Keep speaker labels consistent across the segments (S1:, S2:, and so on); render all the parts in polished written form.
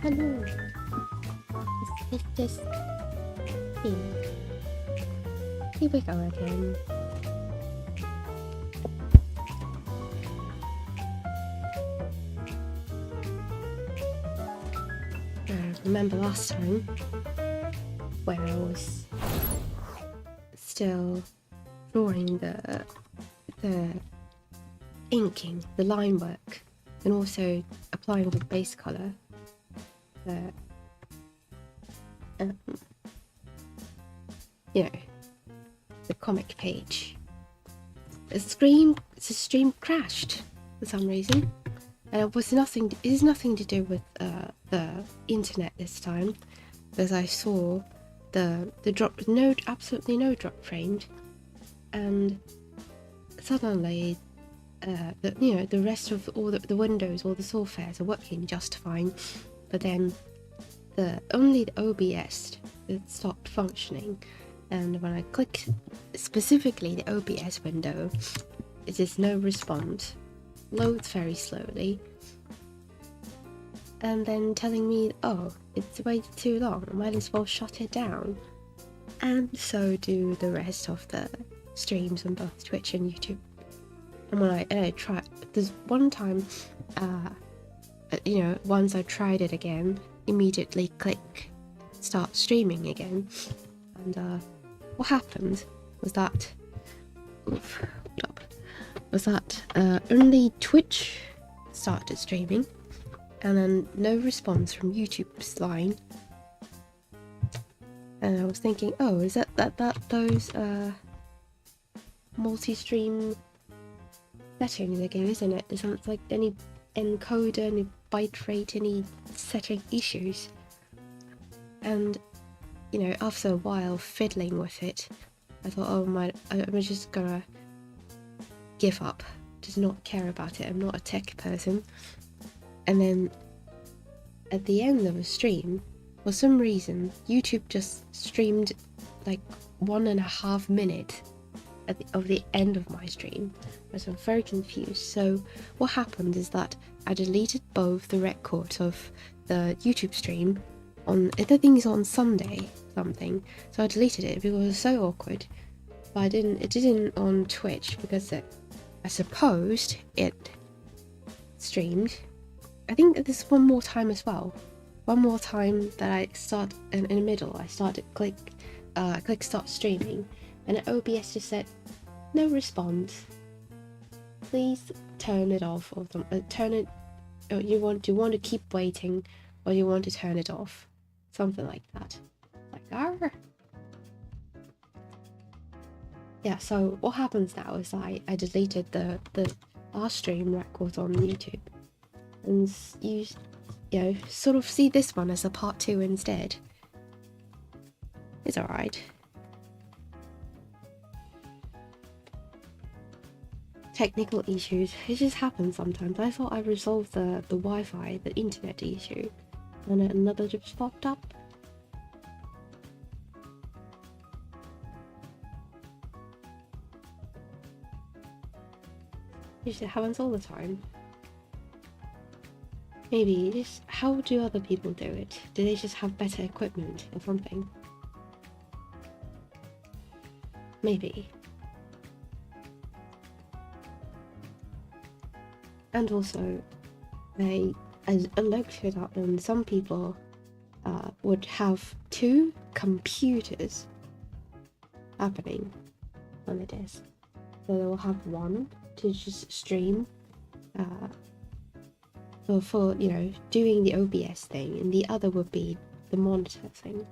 S1: Hello. Let's just see. Here we go again. Remember last time where I was still drawing the inking, the line work, and also applying the base color. The comic page. The stream crashed for some reason, and it is nothing to do with the internet this time, because I saw the drop, absolutely no drop framed, and suddenly the rest of all the windows, all the softwares are working just fine, but then only the OBS stopped functioning, and when I click specifically the OBS window, it is no response, loads very slowly, and then telling me, oh, it's waited too long, I might as well shut it down. And so do the rest of the streams on both Twitch and YouTube. And when I tried, there's one time, once I tried it again, immediately click start streaming again, and what happened was that only Twitch started streaming, and then no response from YouTube's line. And I was thinking, oh, is that those multi-stream settings again, isn't it? It sounds like any encoder, any bitrate, any setting issues. And after a while fiddling with it, I thought, I'm just gonna give up, just not care about it. I'm not a tech person. And then at the end of the stream, for some reason, YouTube just streamed like 1.5 minutes of the end of my stream. So I'm very confused. So what happened is that I deleted both the records of the YouTube stream I think it's on Sunday something. So I deleted it because it was so awkward. But it didn't on Twitch because I supposed it streamed. I think there's one more time as well. One more time that I start in the middle, I started click start streaming, and OBS just said no response. Please turn it off, or turn it. Or you want to keep waiting, or you want to turn it off, something like that. Like yeah. So what happens now is I deleted the our stream records on YouTube, and you sort of see this one as a part 2 instead. It's alright. Technical issues, it just happens sometimes. I thought I resolved the Wi-Fi, the internet issue, and another just popped up. It happens all the time. Maybe just how do other people do it? Do they just have better equipment or something? Maybe. And also, I looked it up, and some people would have 2 computers happening on the desk. So they will have one to just stream for you know, doing the OBS thing, and the other would be the monitor thing.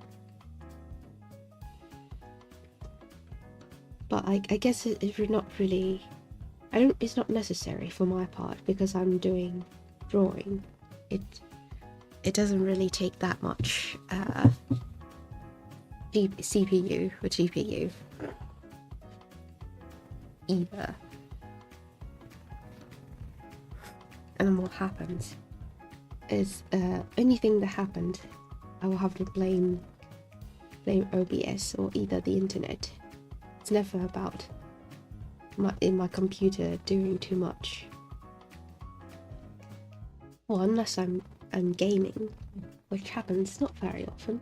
S1: But I guess it's not really, it's not necessary for my part, because I'm doing drawing. It doesn't really take that much CPU or GPU either. And then what happens is anything that happened, I will have to blame OBS or either the internet. It's never about my computer doing too much. Well, unless I'm gaming, which happens not very often.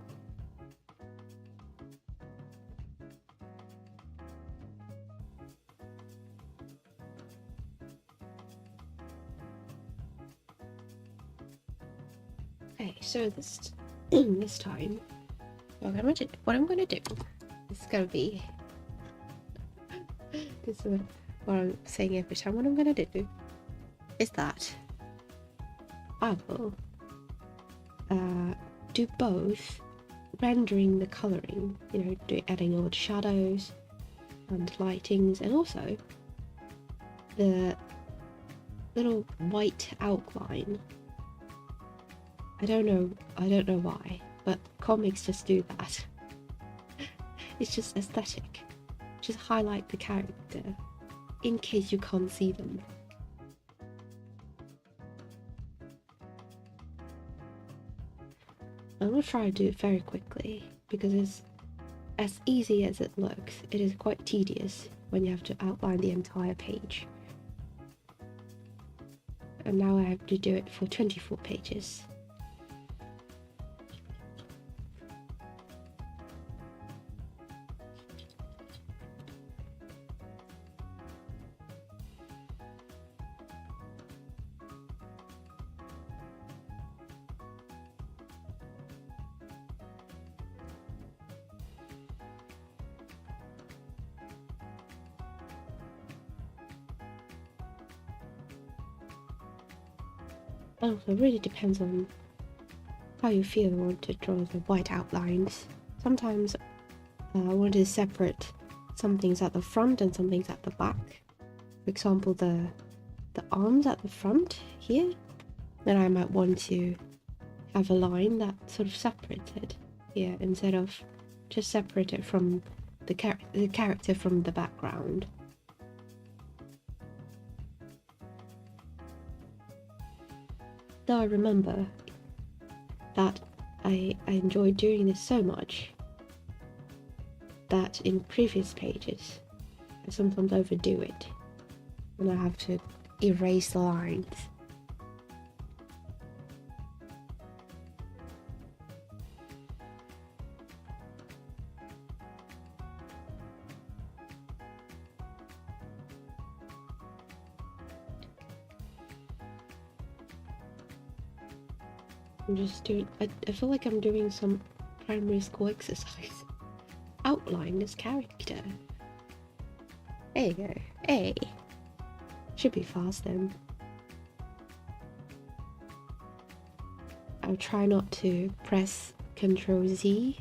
S1: Okay, so this time, what I'm gonna do is gonna be this is what I'm saying every time. What I'm gonna do is that I will do both rendering the coloring, you know, adding all the shadows and lightings, and also the little white outline. I don't know why, but comics just do that. It's just aesthetic. Just highlight the character in case you can't see them. I'm gonna try to do it very quickly, because it's as easy as it looks. It is quite tedious when you have to outline the entire page. And now I have to do it for 24 pages. Oh, it really depends on how you feel you want to draw the white outlines. Sometimes I want to separate some things at the front and some things at the back. For example, the arms at the front here, then I might want to have a line that sort of separated here, instead of just separated from the character from the background. Though I remember that I enjoyed doing this so much that in previous pages I sometimes overdo it and I have to erase the lines. I'm just doing, I feel like I'm doing some primary school exercise. Outline this character. There you go. Hey. Should be fast then. I'll try not to press Ctrl Z.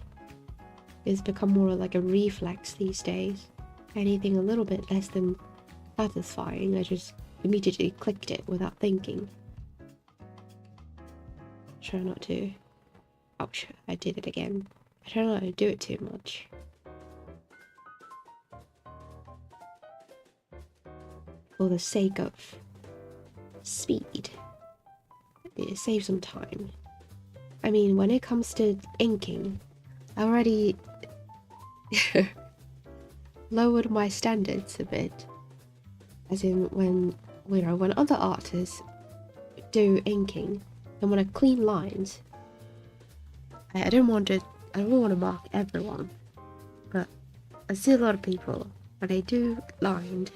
S1: It's become more like a reflex these days. Anything a little bit less than satisfying, I just immediately clicked it without thinking. Try not to. Ouch, I did it again. I try not to do it too much. For the sake of speed. It saves some time. I mean, when it comes to inking, I already lowered my standards a bit. As in, when other artists do inking, and when I clean lines, I don't want to mark everyone, but I see a lot of people when they do lined,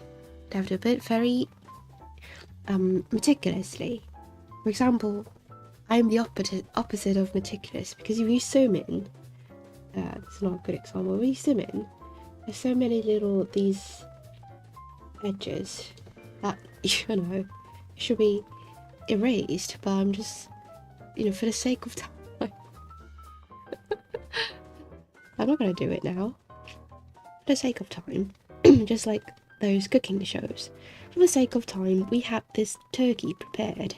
S1: they have to do it very meticulously. For example, I'm the opposite of meticulous, because if you zoom in, it's not a good example, but if you zoom in, There's so many these edges that, you know, should be erased, but I'm just, for the sake of time. I'm not gonna do it now. For the sake of time. Just like those cooking shows. For the sake of time, we had this turkey prepared.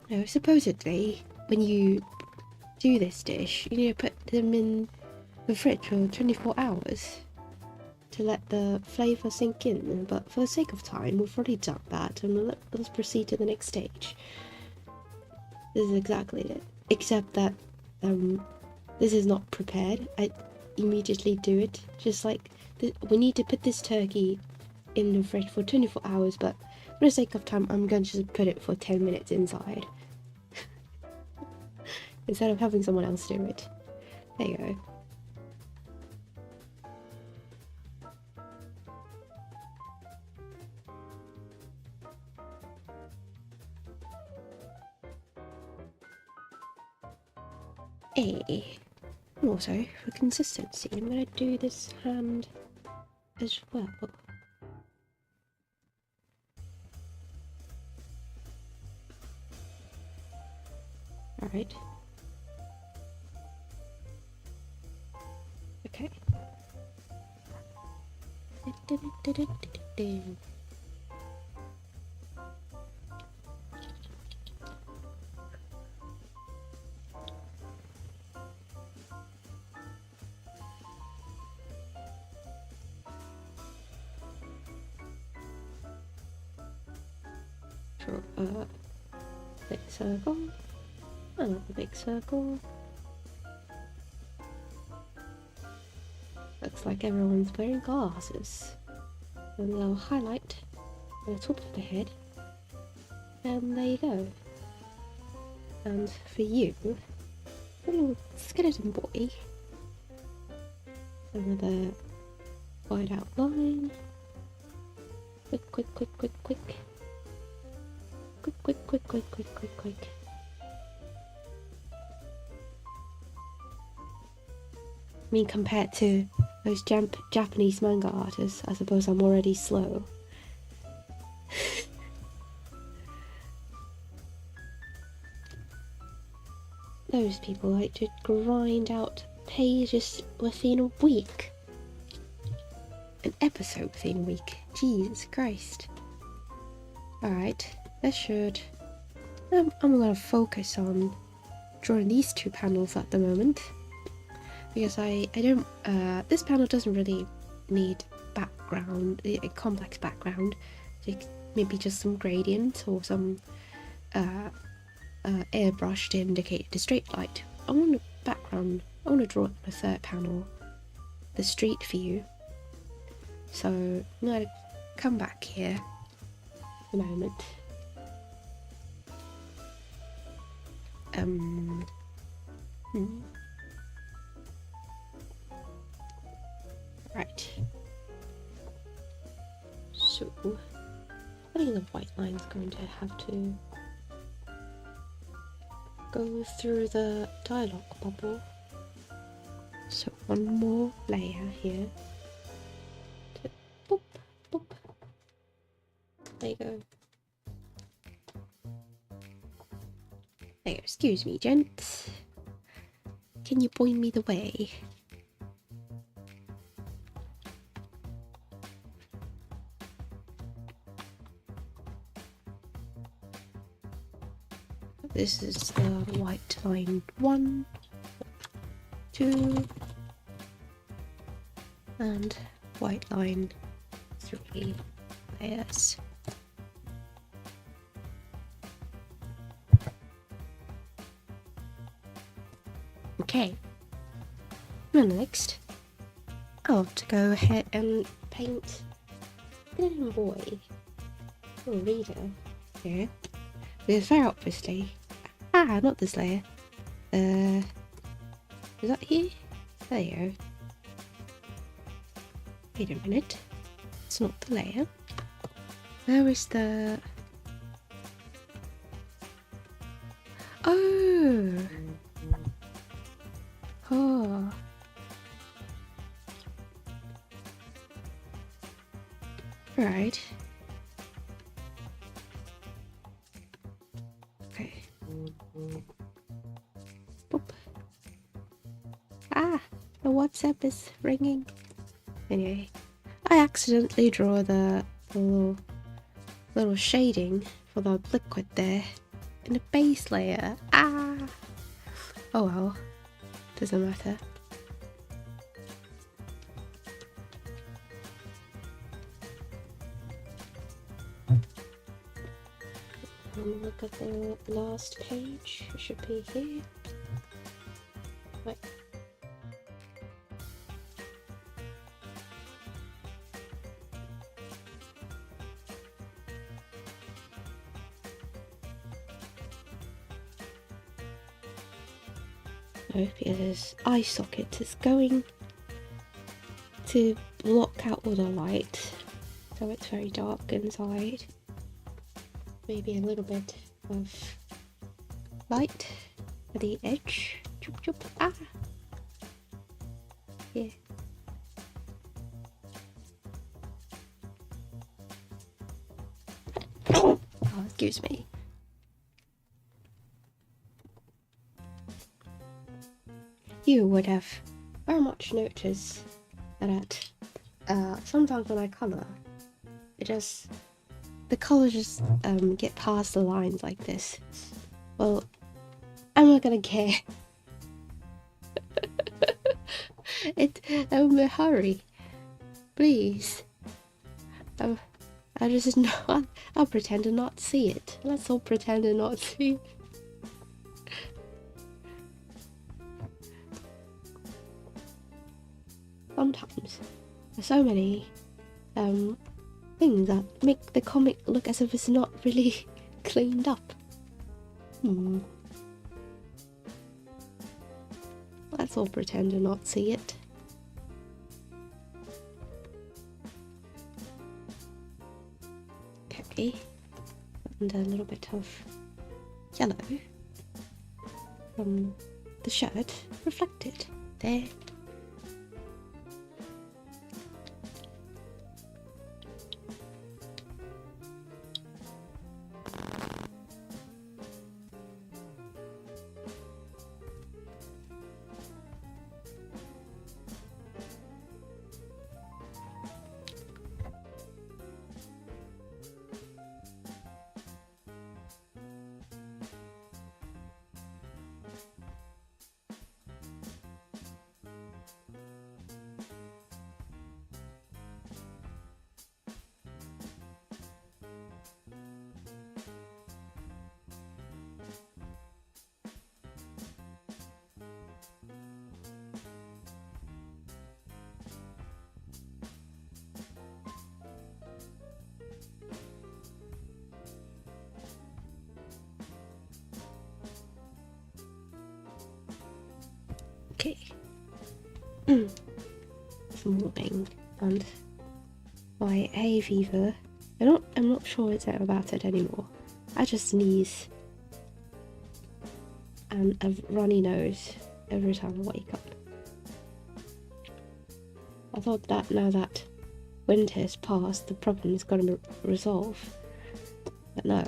S1: Now, supposedly, when you do this dish, you need to put them in the fridge for 24 hours to let the flavour sink in, but for the sake of time, we've already done that, and let's proceed to the next stage. This is exactly it, except that this is not prepared. I immediately do it, just like we need to put this turkey in the fridge for 24 hours, but for the sake of time, I'm going to just put it for 10 minutes inside instead of having someone else do it. There you go. And also, for consistency, I'm going to do this hand as well. Alright. Okay. Draw a big circle, another big circle. Looks like everyone's wearing glasses. And they'll highlight the top of the head. And there you go. And for you, little skeleton boy, another wide outline. Quick, quick, quick, quick, quick. Quick, quick, quick, quick, quick, quick, quick. I mean, compared to those Japanese manga artists, I suppose I'm already slow. Those people like to grind out pages within a week. An episode within a week. Jesus Christ. Alright, that should... I'm gonna focus on drawing these two panels at the moment. Because I don't, this panel doesn't really need background, a complex background. Maybe just some gradients or some airbrush to indicate the straight light. I want a background, I want to draw the third panel, the street view. So I'm going to come back here a moment. Right. So I think the white line's going to have to go through the dialogue bubble. So one more layer here. Boop, boop. There you go. There you go. Excuse me, gents. Can you point me the way? This is the white line 1, 2, and white line 3 layers. Okay, and next I want to go ahead and paint the little boy, little reader here, because very obviously, not this layer, is that here? There you go. Wait a minute, it's not the layer. Where is the... Oh! Right. Okay. Boop. Ah, the WhatsApp is ringing. Anyway, I accidentally draw the little shading for the liquid there in the base layer. Ah! Oh well, doesn't matter. Look at the last page. It should be here. Wait. No, because this eye socket is going to block out all the light, so it's very dark inside. Maybe a little bit of light at the edge. Choop, choop. Ah! Yeah. Oh, excuse me. You would have very much noticed that sometimes when I colour, the colours just get past the lines like this. Well, I'm not gonna care. I'm in a hurry. Please. I just know. I'll pretend to not see it. Let's all pretend to not see. Sometimes there's so many things that make the comic look as if it's not really cleaned up. Let's all pretend to not see it. Okay, and a little bit of yellow from the shirt reflected there. Okay. It's morning and my hay fever. I'm not sure about it anymore. I just sneeze and a runny nose every time I wake up. I thought that now that winter has passed, the problem is going to resolve, but no.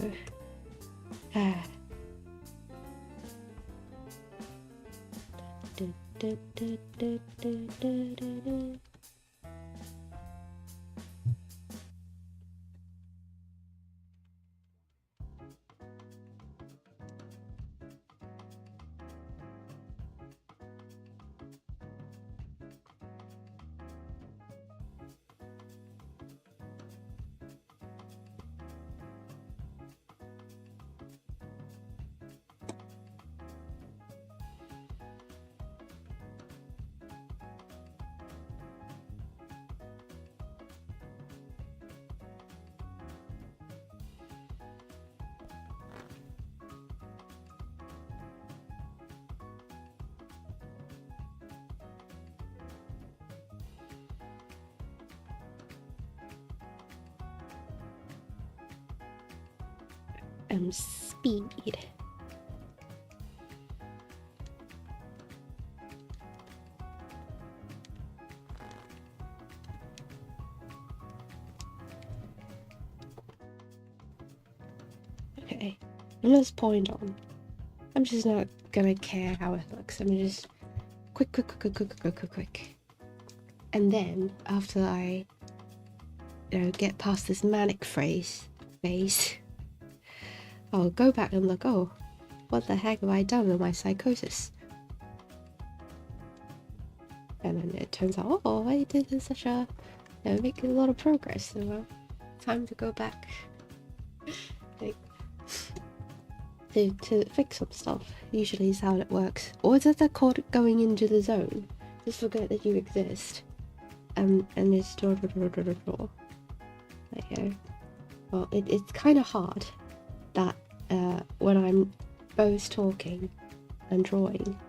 S1: Speed. from this point on, I'm just not gonna care how it looks. I'm just quick. And then, after I, get past this manic phase, I'll go back and look, oh, what the heck have I done with my psychosis? And then it turns out, oh, I did such a, making a lot of progress, so well, time to go back, like, to fix some stuff. Usually is how it works. Or is it that called going into the zone? Just forget that you exist. And it's there you go. Well, it's kind of hard that when I'm both talking and drawing,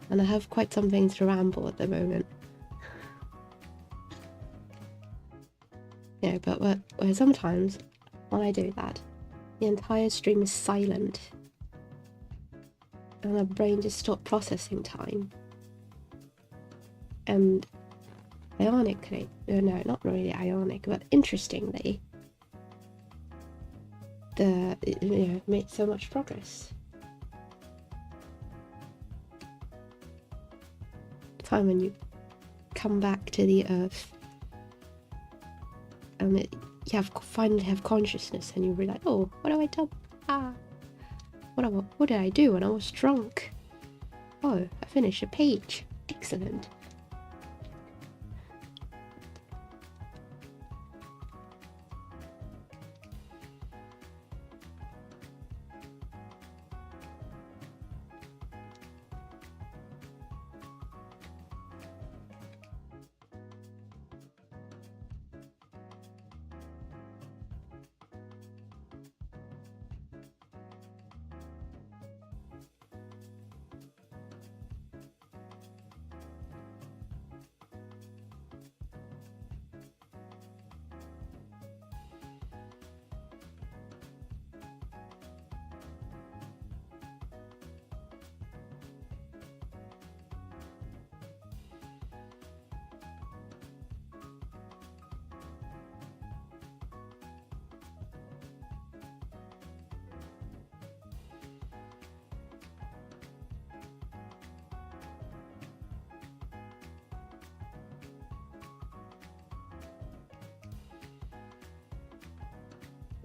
S1: and I have quite some things to ramble at the moment. But where sometimes when I do that, the entire stream is silent, and my brain just stopped processing time. And ironically, no, not really ironic, but interestingly, made so much progress. The time when you come back to the earth, and you finally have consciousness, and you realize, oh, what have I done? What did I do when I was drunk? Oh, I finished a page. Excellent.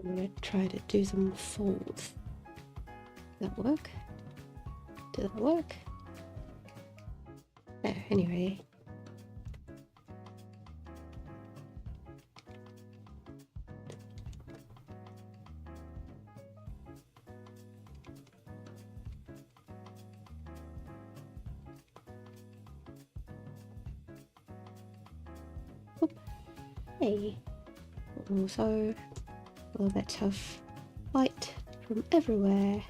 S1: I'm gonna try to do some folds. Does that work? Did that work? No, anyway. Oop. Hey. Also, a little bit of light from everywhere.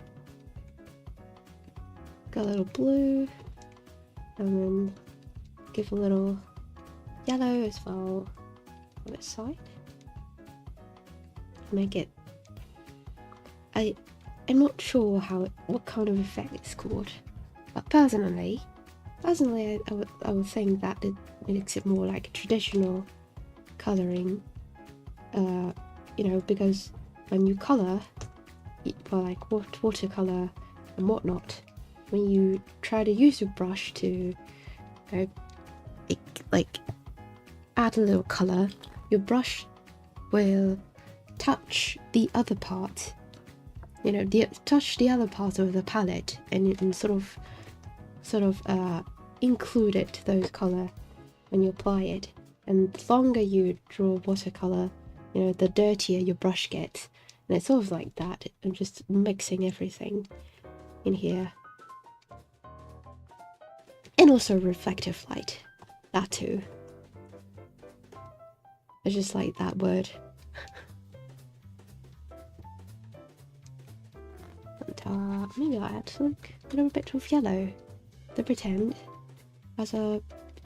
S1: Got a little blue, and then give a little yellow as well on its side. Make it. I'm not sure what kind of effect it's called, but personally, I would think that it makes it more like a traditional colouring. Because when you colour, for like watercolour and whatnot, when you try to use your brush to, add a little colour, your brush will touch the other part, touch the other part of the palette, and sort of include it to those colour when you apply it. And the longer you draw watercolour, the dirtier your brush gets, and it's sort of like that. I'm just mixing everything in here, and also reflective light, that too. I just like that word. And maybe I'll add like a little bit of yellow to pretend there's a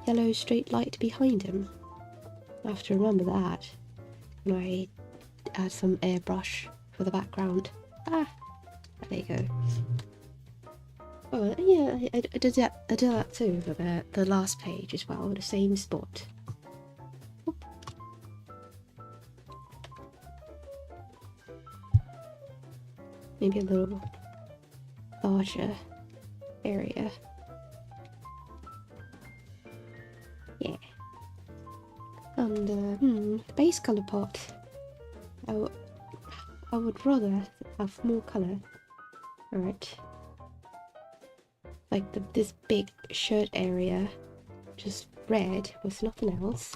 S1: yellow straight light behind him. I have to remember that when I add some airbrush for the background. There you go. Oh yeah, I did that too for the last page as well, the same spot. Oop. maybe a little larger area. Yeah. And the base color part, I would rather have more color. Alright. Like this big shirt area, just red with nothing else.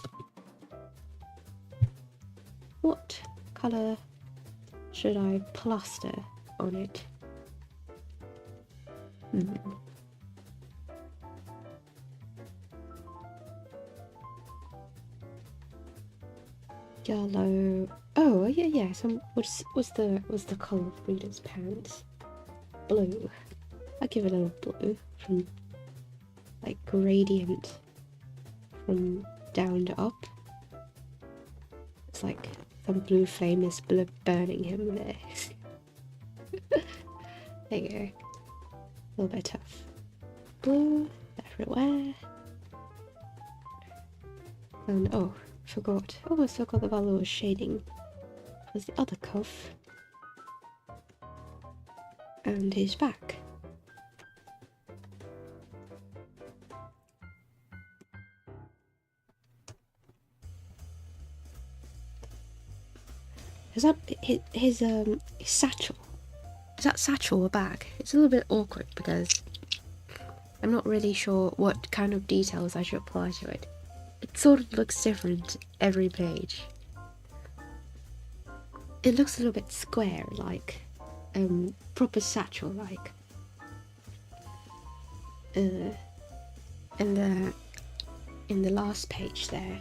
S1: What color should I plaster on it? Yellow. Oh yeah. So what's the color of Rita's pants? Blue. I give it a little blue from like gradient from down to up. It's like some blue flame is burning him there. There you go. A little bit of blue everywhere. And oh, forgot. Oh, I forgot about the little shading. Was the other cuff and his back. Is that his satchel? Is that satchel a bag? It's a little bit awkward because I'm not really sure what kind of details I should apply to it. It sort of looks different every page. It looks a little bit square, like proper satchel, like. In the last page there.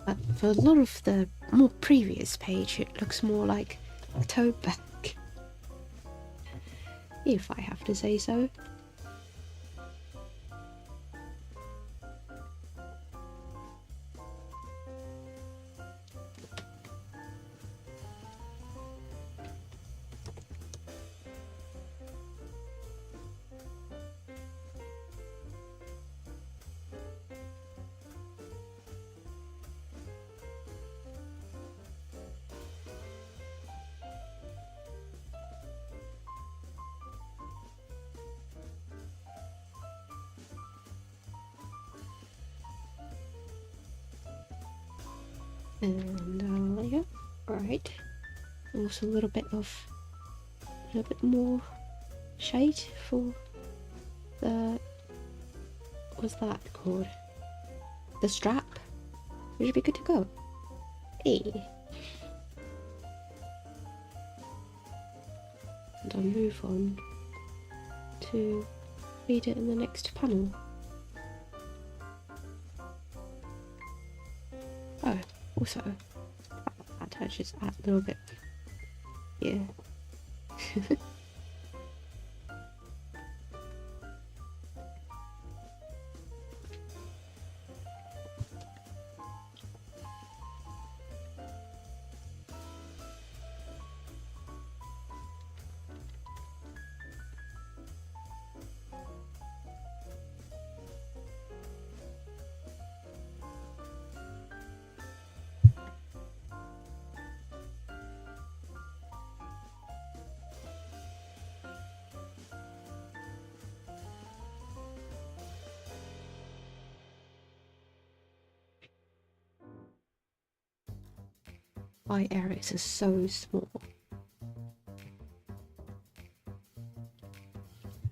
S1: But for a lot of the more previous page, it looks more like a tote bag, if I have to say so. And there you go. Right. Also a little bit more shade for the, what's that called? The strap. We should be good to go. Hey. And I'll move on to read it in the next panel. Oh, also, I'll just add a little bit. Yeah. Eye areas are so small.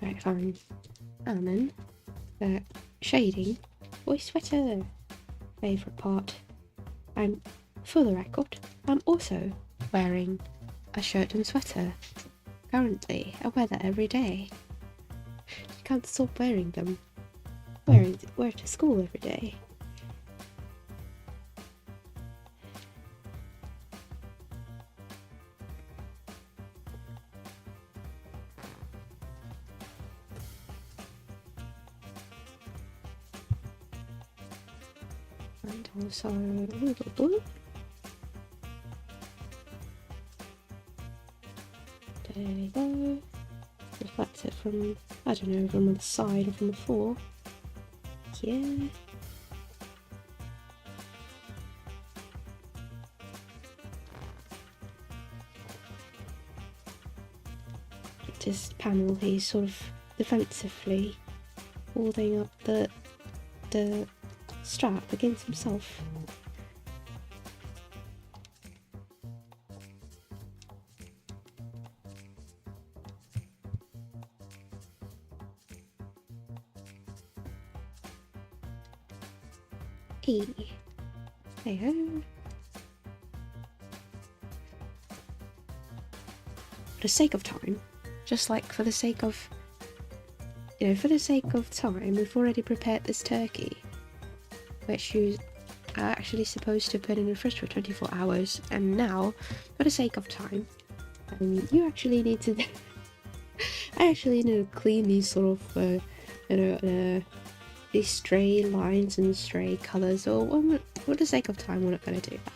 S1: Right, fine. And then shading. Boy sweater. Favourite part. And for the record, I'm also wearing a shirt and sweater. Currently, I wear that every day. You can't stop wearing them. Wear to school every day. And also a little blue. There we go. Reflects it from, I don't know, from the side or from the floor. Yeah. this panel, he's sort of defensively holding up the strap against himself. Hey ho. For the sake of time, just like for the sake of, for the sake of time, we've already prepared this turkey, which you are actually supposed to put in the fridge for 24 hours, and now, for the sake of time, you actually need to I actually need to clean these sort of, these stray lines and stray colours, so for the sake of time, we're not going to do that.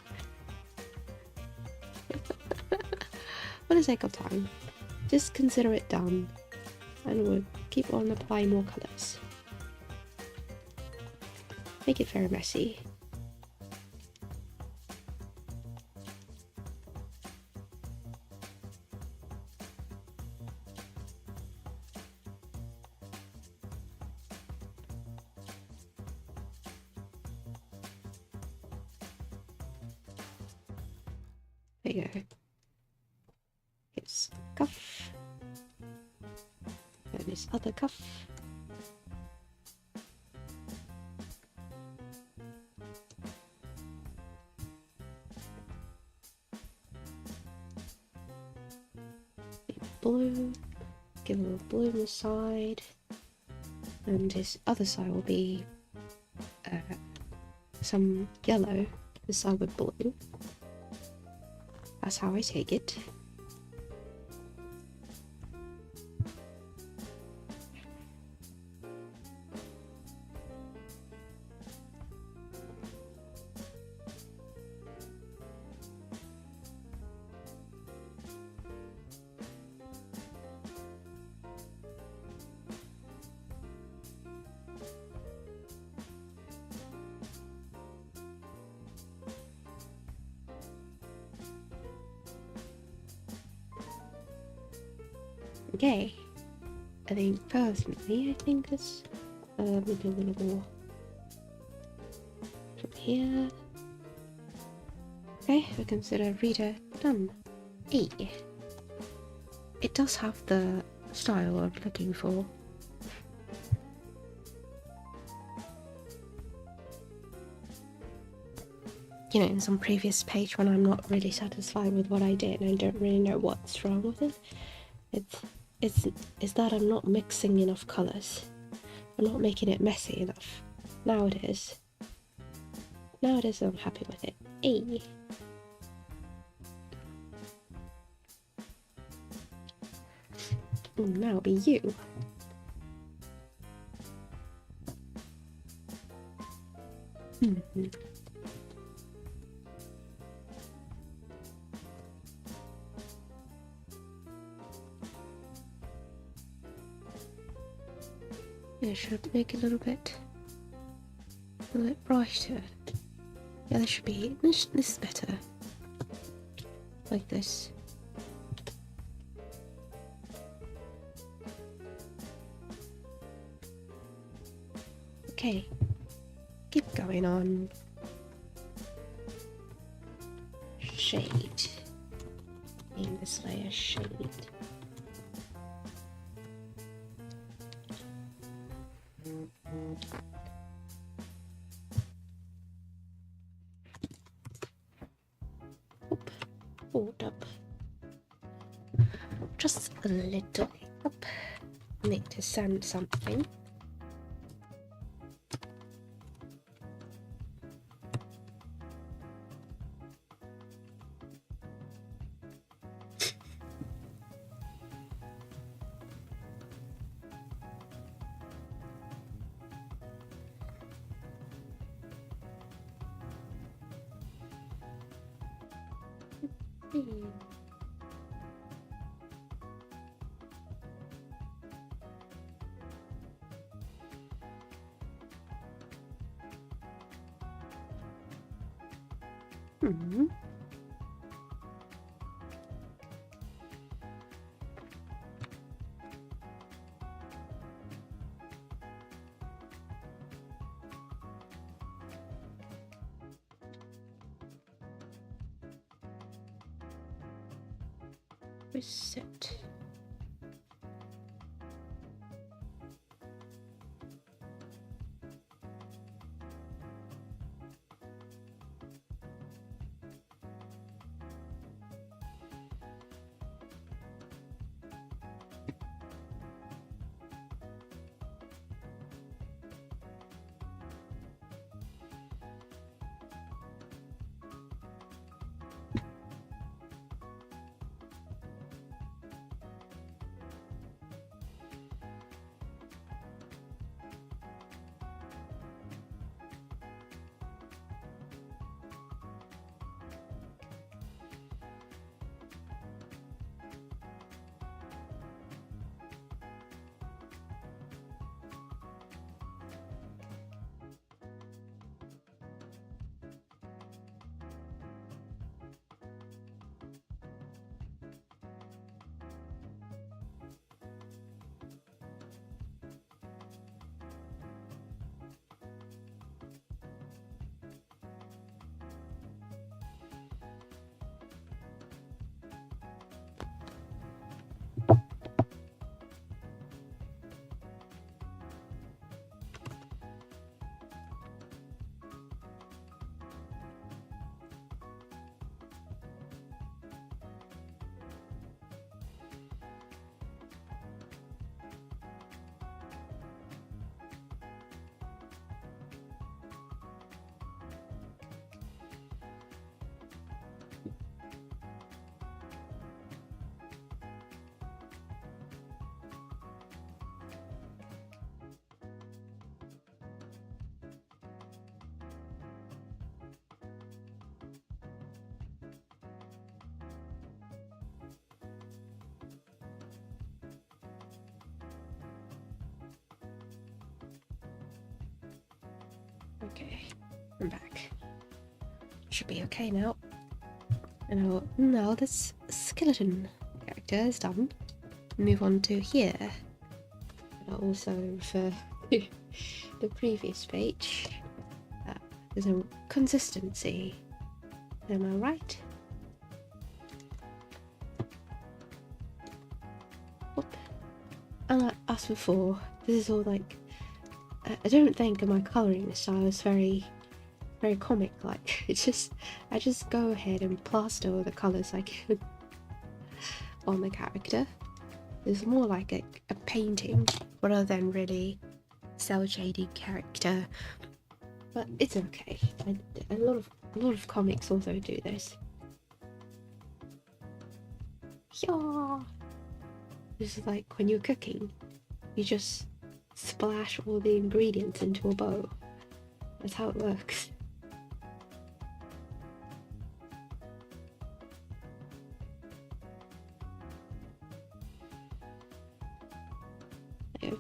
S1: For the sake of time, just consider it done, and we'll keep on applying more colours. Make it very messy. There you go. It's cuff. And this other cuff. Blue. Give a little blue on the side. And this other side will be some yellow. This side with blue. That's how I take it. Okay, I think personally, this, let me do a little more from here. Okay, we consider reader done. E. It does have the style I'm looking for. You know, in some previous page when I'm not really satisfied with what I did and I don't really know what's wrong with it, it's that I'm not mixing enough colours. I'm not making it messy enough. Now it is. Now it is, I'm happy with it. E. Now it'll be you. Yeah, should make it a little bit brighter. Yeah, this should be, this is better. Like this. Okay, keep going on. Shade. In this layer, shade. Hold up. Just a little up. Need to sand something. Reset. Okay, I'm back. Should be okay now. And now this skeleton character is done. Move on to here. I'll also refer to the previous page. There's a consistency. Am I right? Whoop. And as before, this is all like. I don't think my colouring style is very comic-like. I just go ahead and plaster all the colours I can on the character. It's more like a painting rather than really cel shading character. But it's okay. A lot of comics also do this. Yeah. This is like when you're cooking, you just splash all the ingredients into a bowl. That's how it works.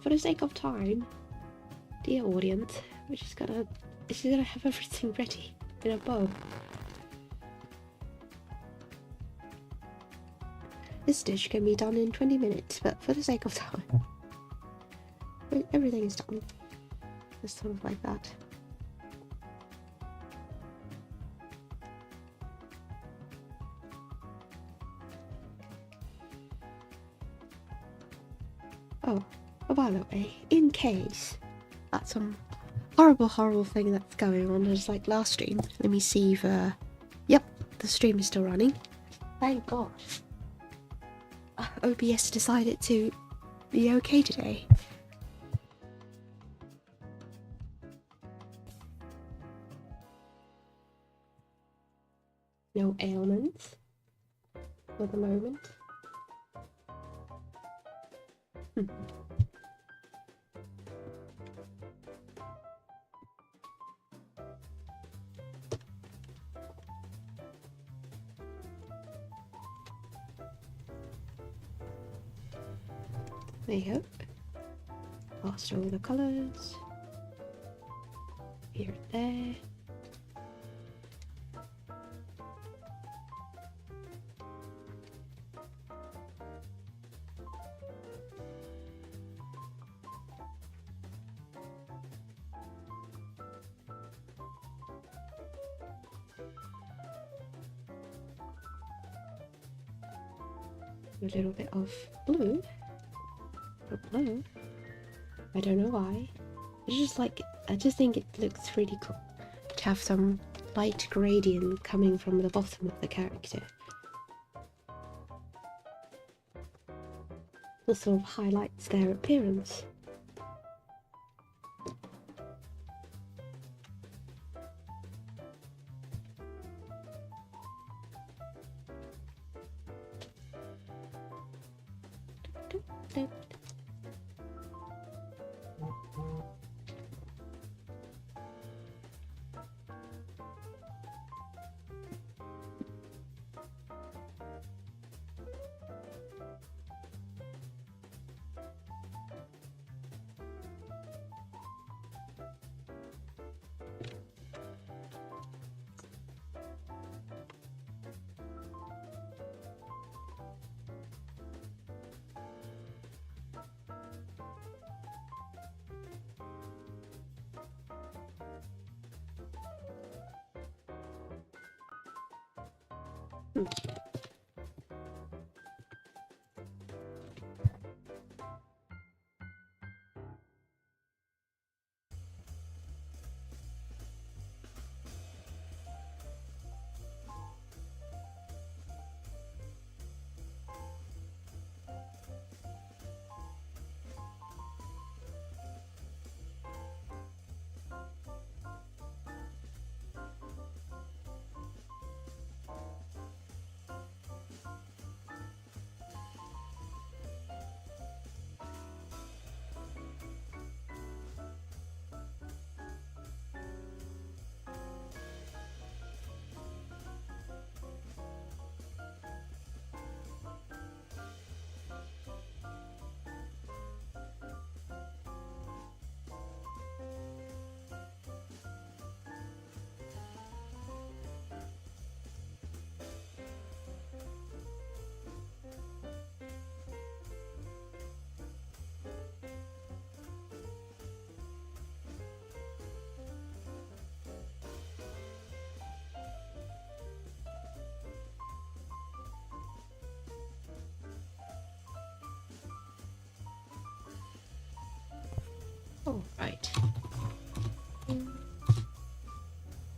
S1: For the sake of time, dear audience, we're just gonna have everything ready in a bowl. This dish can be done in 20 minutes, but for the sake of time, everything is done. Just sort of like that. Oh, by the way, in case that's some horrible thing that's going on, just like last stream, let me see if, yep, the stream is still running. Thank God. OBS decided to be okay today. No ailments for the moment. There you go. Plaster all the colours. Here and there. a little bit of blue. Or blue. I don't know why. It's just like, I just think it looks really cool to have some light gradient coming from the bottom of the character. It sort of highlights their appearance. Oh, right.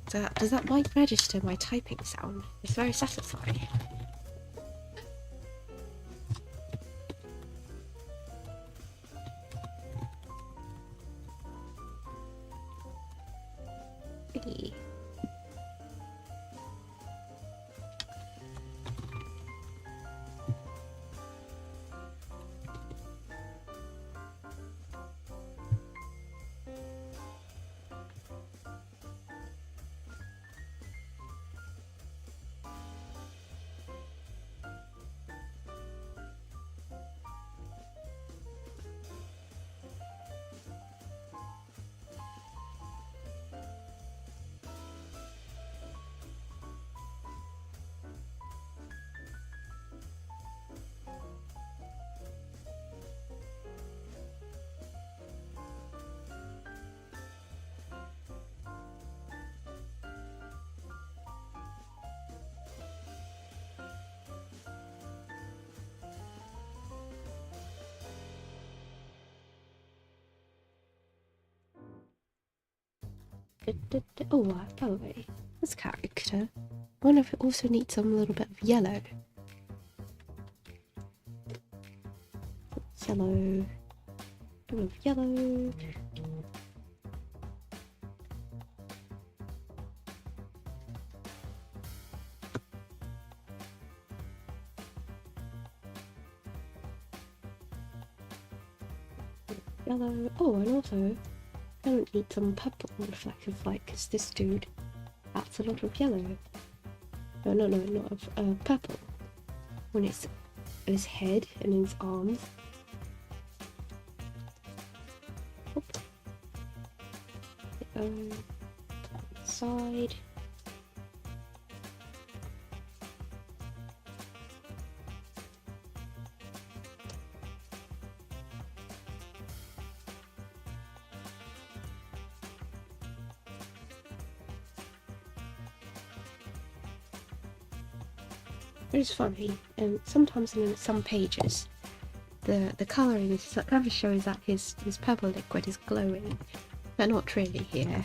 S1: Does that mic register my typing sound? It's very satisfying. Hey. Oh, by the way, this character, I wonder if it also needs some little bit of yellow. Yellow. A little of yellow. Yellow. Oh, and also, I don't need some purple reflective light because this dude adds a lot of yellow. No, not of purple. When it's his head and his arms. Side. It's funny, and sometimes in some pages, the colouring kind of shows that his purple liquid is glowing, but not really here.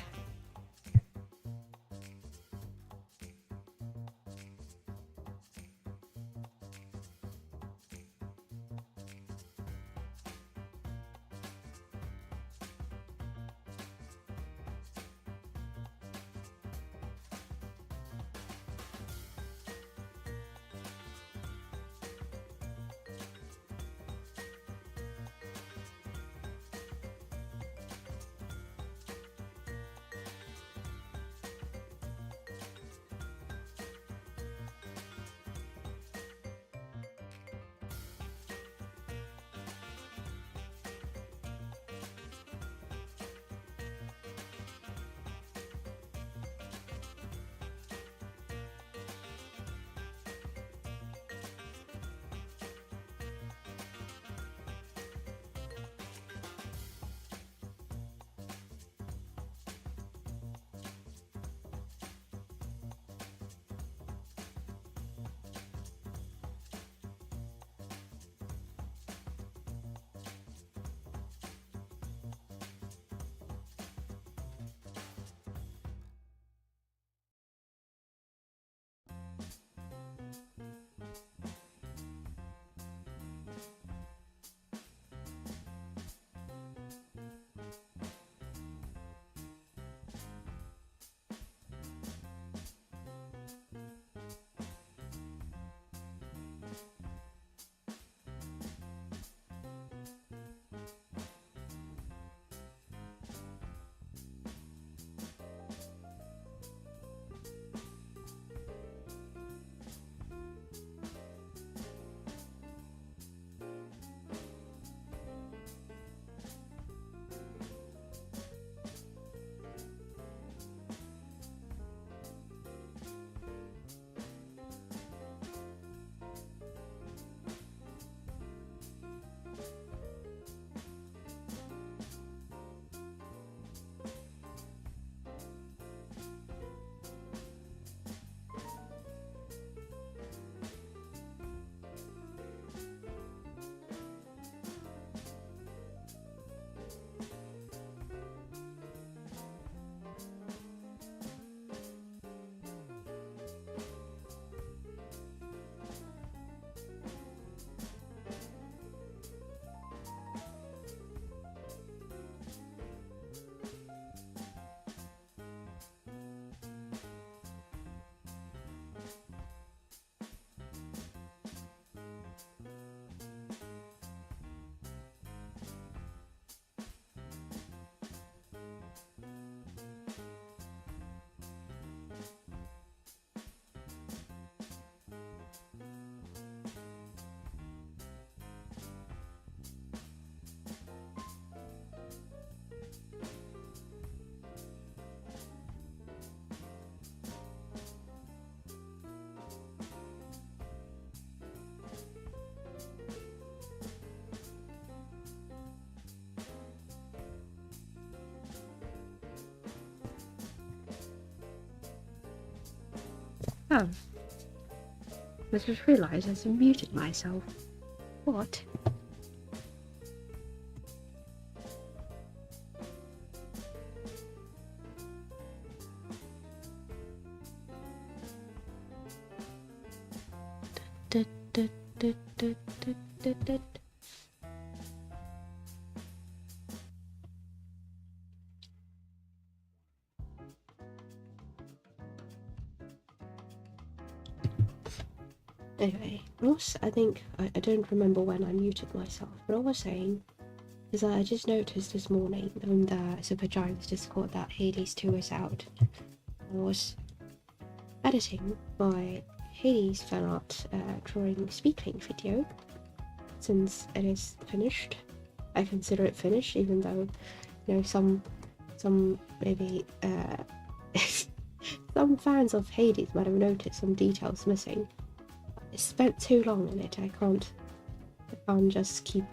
S1: Oh, I just realised I muted myself. What? Anyway, I think, I don't remember when I muted myself, but all I was saying is that I just noticed this morning on the Supergiant's Discord that Hades 2 is out. I was editing my Hades fan art drawing speedpaint video. Since it is finished, I consider it finished, even though, you know, some maybe some fans of Hades might have noticed some details missing. I spent too long in it. I can't just keep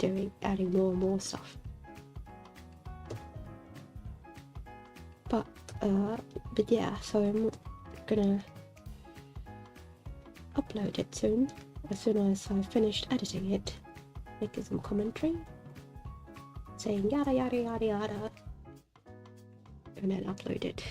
S1: adding more and more stuff. But yeah, so I'm gonna upload it soon. As soon as I've finished editing it, making some commentary, saying yada yada yada yada, and then upload it.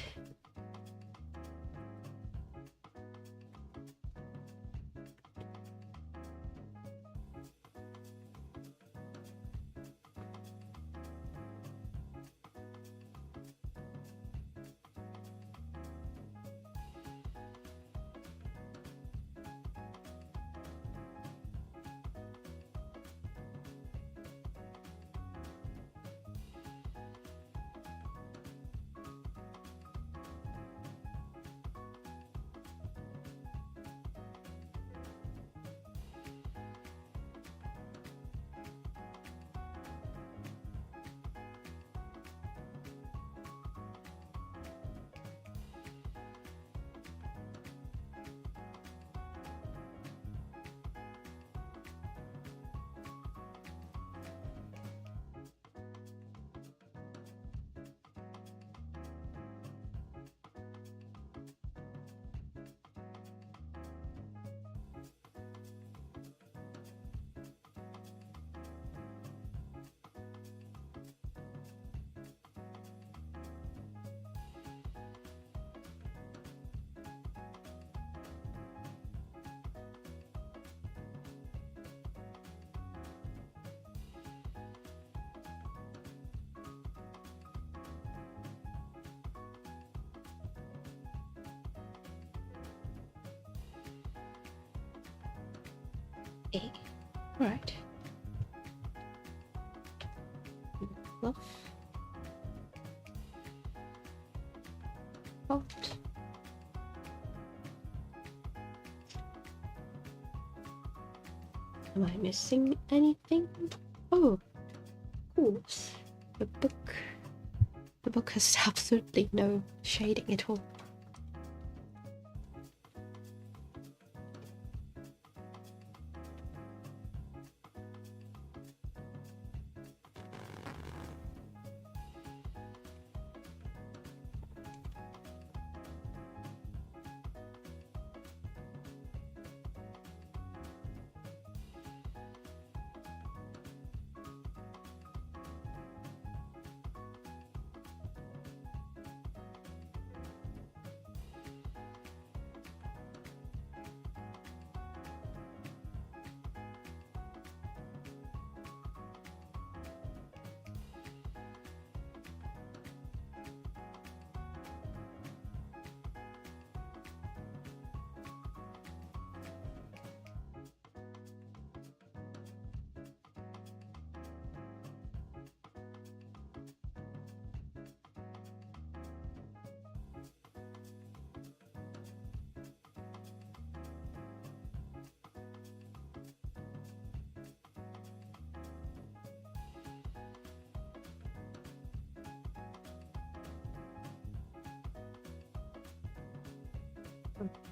S1: Okay, right. Fluff. Alt. Am I missing anything? Oh, of course. The book. The book has absolutely no shading at all.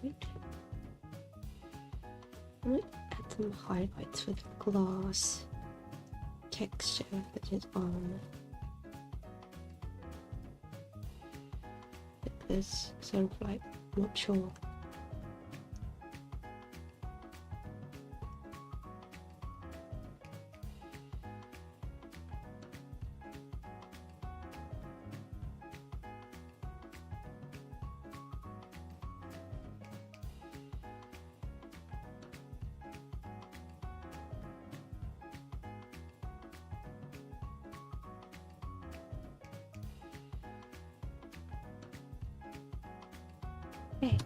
S1: Right. I might add some highlights with glass texture that is on this, sort of like, not sure. Okay.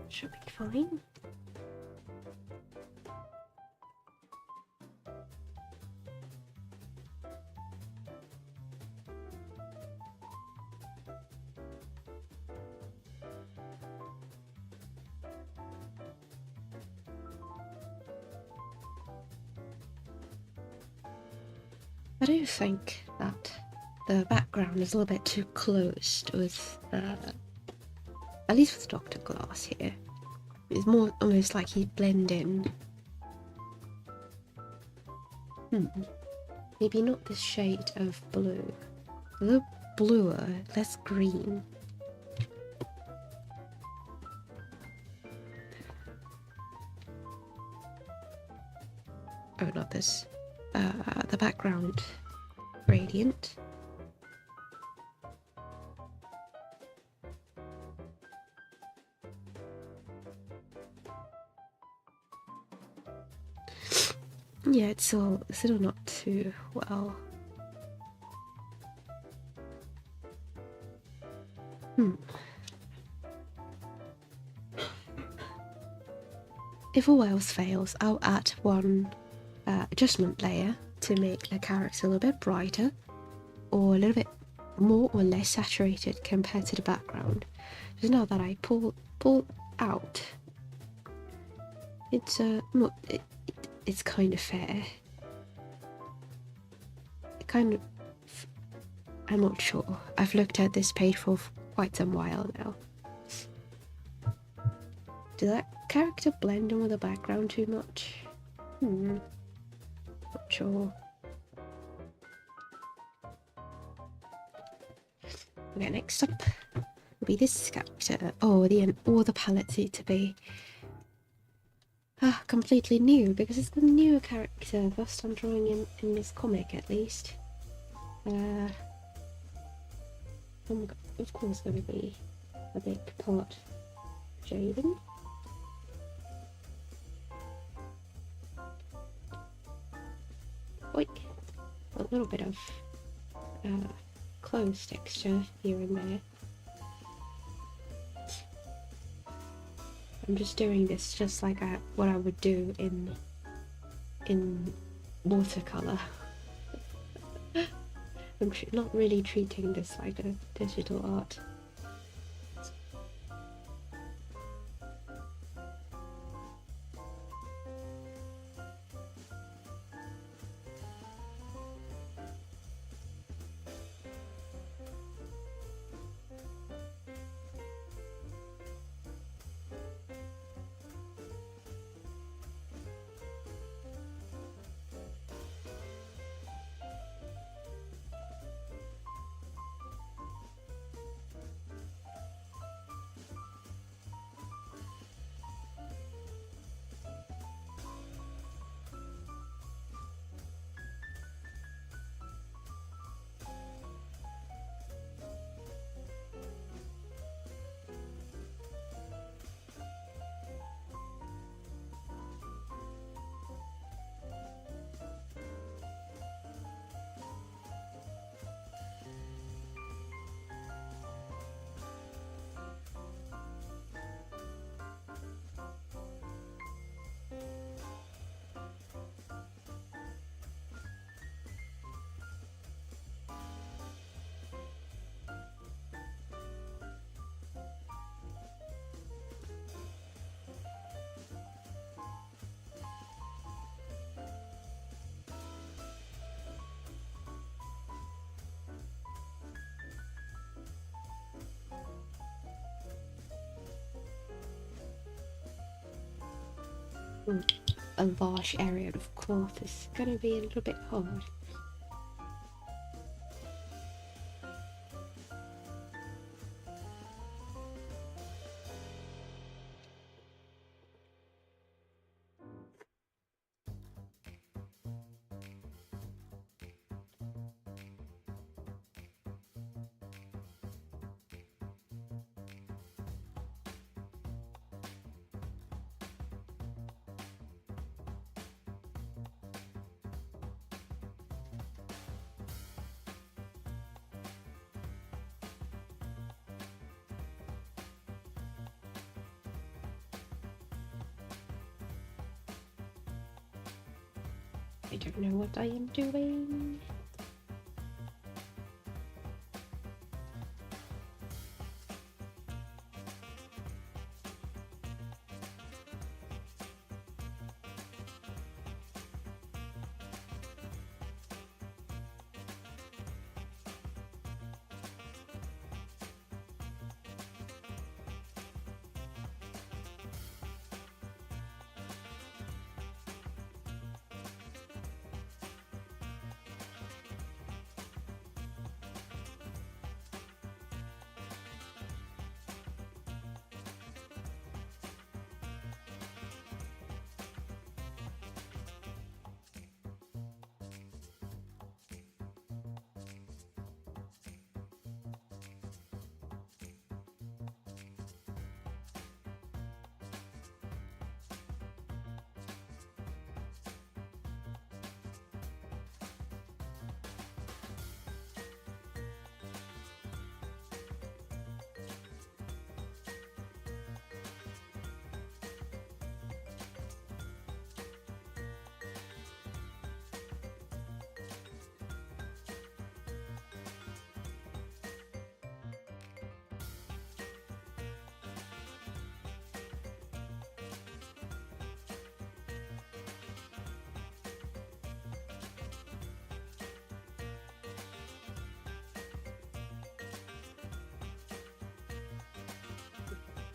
S1: Should be fine. I do think that the background is a little bit too close with At least with Dr. Glass here. It's more almost like he'd blend in. Maybe not this shade of blue. A little bluer, less green. Oh, not this. The background gradient. Yeah, it's still not too well. If all else fails, I'll add one adjustment layer to make the character a little bit brighter, or a little bit more or less saturated compared to the background. Just now that I pull out, it's it's kind of fair. I'm not sure. I've looked at this page for quite some while now. Did that character blend in with the background too much? Not sure. Okay, next up will be this character. Oh, all the palettes need to be completely new, because it's the new character. First time drawing in this comic, at least. Oh my god, of course going to be a big part shading. Oink. A little bit of clothes texture here and there. I'm just doing this just like what I would do in watercolor. I'm not really treating this like a digital art. A large area of cloth is gonna be a little bit hard. I don't know what I am doing.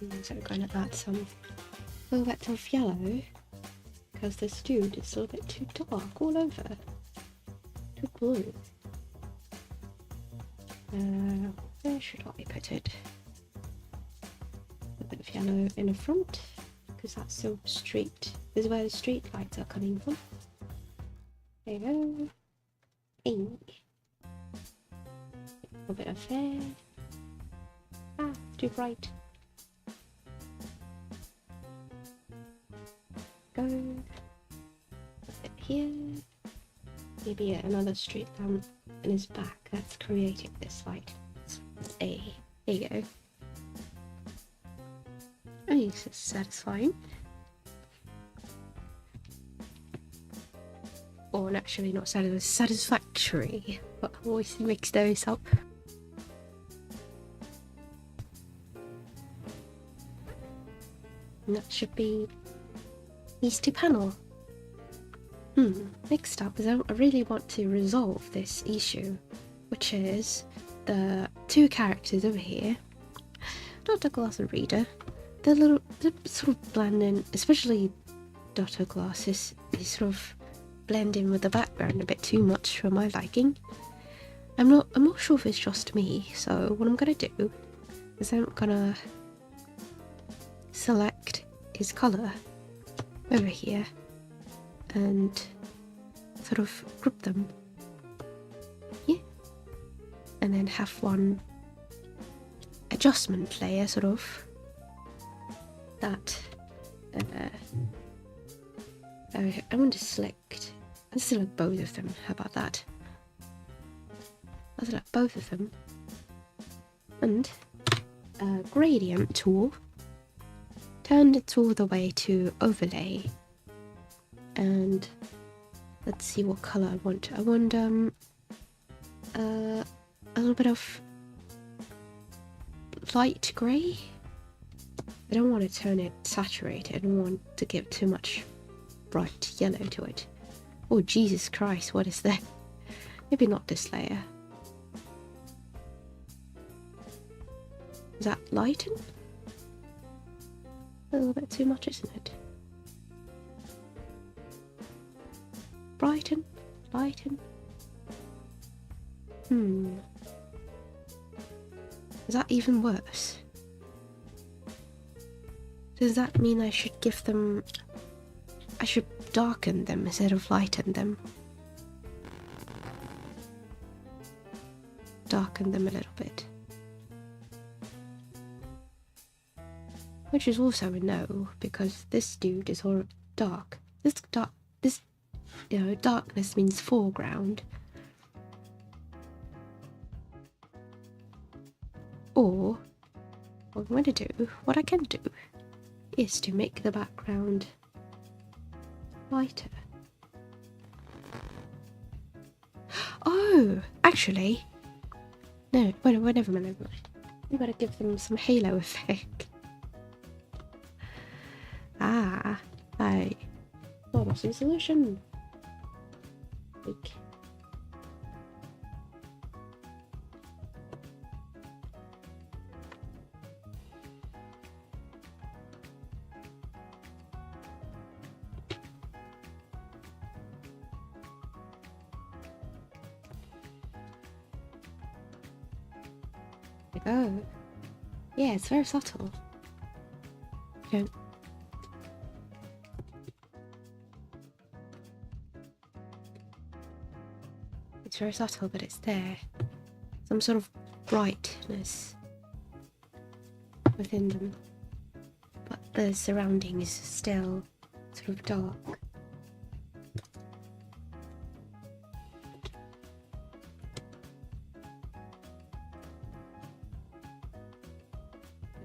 S1: So we're going to add some little bits of yellow because this dude is a little bit too dark all over. Too blue. Where should I put it? A bit of yellow in the front because that's so street. This is where the street lights are coming from. There you go. Ink. A bit of hair. Ah, too bright. Go. A bit here. Maybe another street lamp in his back that's creating this light. There you go. Oh, this is satisfying. Or actually not satisfactory, but I always mix those up. And that should be these two panels. Next up is I really want to resolve this issue, which is the two characters over here, Dr. Glass and Reader. They're sort of blend in, especially Dr. Glass is sort of blend in with the background a bit too much for my liking. I'm not sure if it's just me, so what I'm gonna do is I'm gonna select his colour over here and sort of group them, yeah, and then have one adjustment layer sort of that I want to select both of them. How about that? I'll select both of them and gradient tool, turn it all the way to overlay, and let's see what color I want. I want a little bit of light grey. I don't want to turn it saturated. I don't want to give too much bright yellow to it. Oh Jesus Christ, what is that? Maybe not this layer. Is that lighten? A little bit too much, isn't it? Brighten, lighten. Is that even worse? Does that mean I should give them... I should darken them instead of lighten them? Darken them a little bit. Which is also a no, because this dude is all dark. This darkness means foreground. Or what I'm going to do, what I can do, is to make the background lighter. Oh, actually, no, wait, never mind. I'm going to give them some halo effect. I thought of some solution. Like, oh, yeah, it's very subtle. Okay. It's very subtle, but it's there. Some sort of brightness within them, but the surrounding is still sort of dark.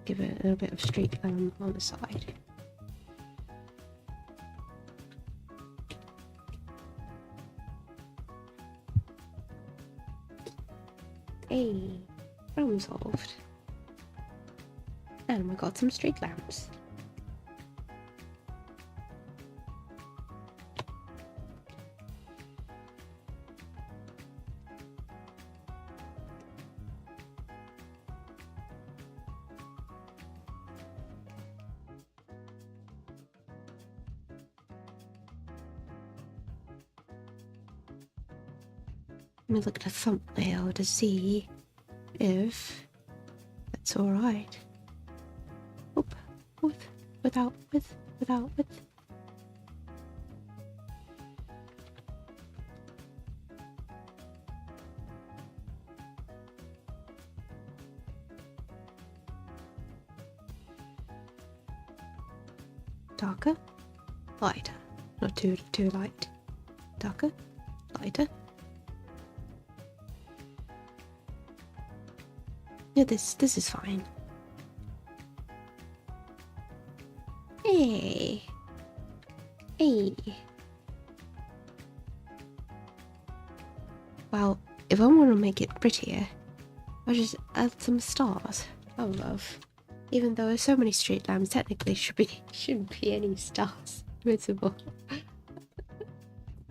S1: Give it a little bit of street lamp on the side. Hey, problem solved. And we got some street lamps. Let me look at the thumbnail to see if that's alright. Oop, without width. Darker, lighter, not too light. Darker, lighter. Yeah, this is fine. Hey. Well, if I want to make it prettier, I'll just add some stars. Oh, love. Even though there's so many street lamps, technically shouldn't be any stars visible.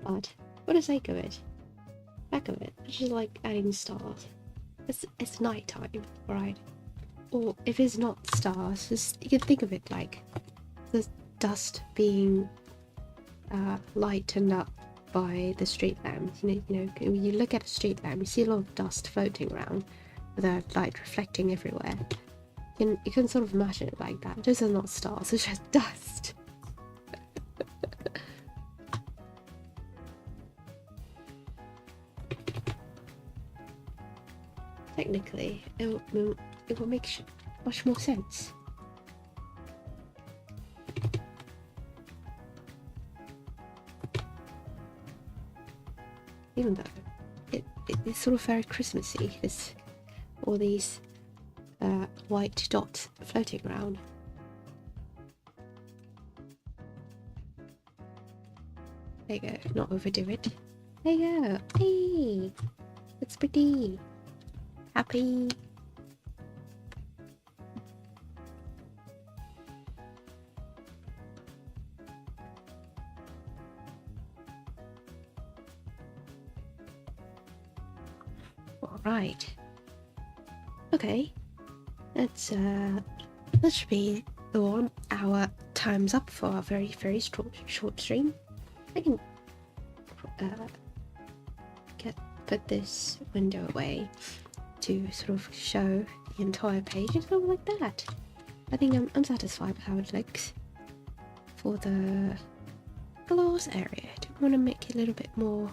S1: But for the sake of it, back of it, I just like adding stars. It's nighttime, right? Or if it's not stars, just, you can think of it like the dust being lightened up by the street lamps. You know, when you look at a street lamp, you see a lot of dust floating around with the light reflecting everywhere. You can sort of imagine it like that. Those are not stars, it's just dust. Technically, it will make much more sense. Even though it's sort of very Christmassy, there's all these white dots floating around. There you go, not overdo it. There you go. Hey, it's pretty. Happy. All right. Okay. That should be the 1 hour. Time's up for our very short stream. I can put this window away to sort of show the entire page. It's sort of like that. I think I'm satisfied with how it looks. For the glass area, I do want to make it a little bit more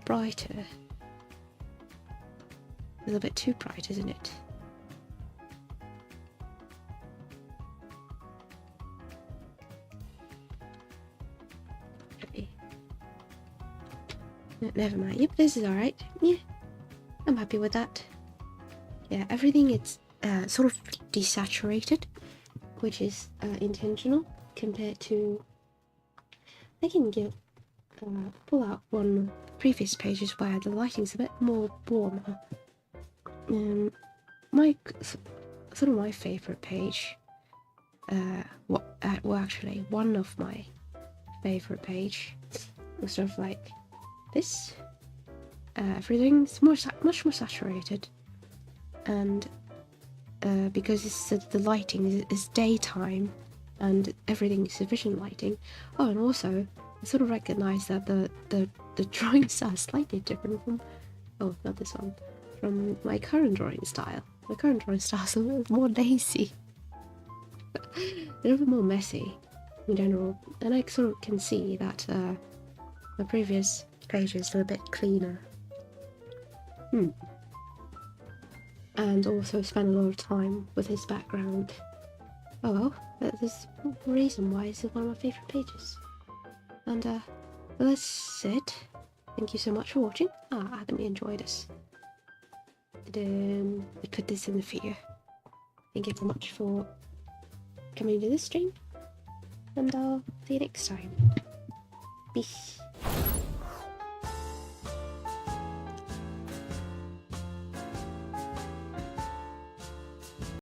S1: brighter. A little bit too bright, isn't it? Okay. No, never mind. Yep, this is alright. Yeah, I'm happy with that. Yeah, everything is sort of desaturated, which is intentional compared to. I can pull out one of the previous pages where the lighting's a bit more warmer. My favorite page. Well, actually, one of my favorite page was sort of like this. Everything's much more saturated, and because the lighting is daytime, and everything is sufficient lighting. Oh, and also I sort of recognize that the drawings are slightly different from. Oh, not this one. From my current drawing style. My current drawing style is a little more lazy. A little bit more messy in general. And I sort of can see that my previous pages are a bit cleaner. And also spend a lot of time with his background. Oh well, there's a reason why it's one of my favourite pages. And well, that's it. Thank you so much for watching. I hope you enjoyed this. I put this in the video. Thank you very much for coming to this stream, and I'll see you next time. Peace.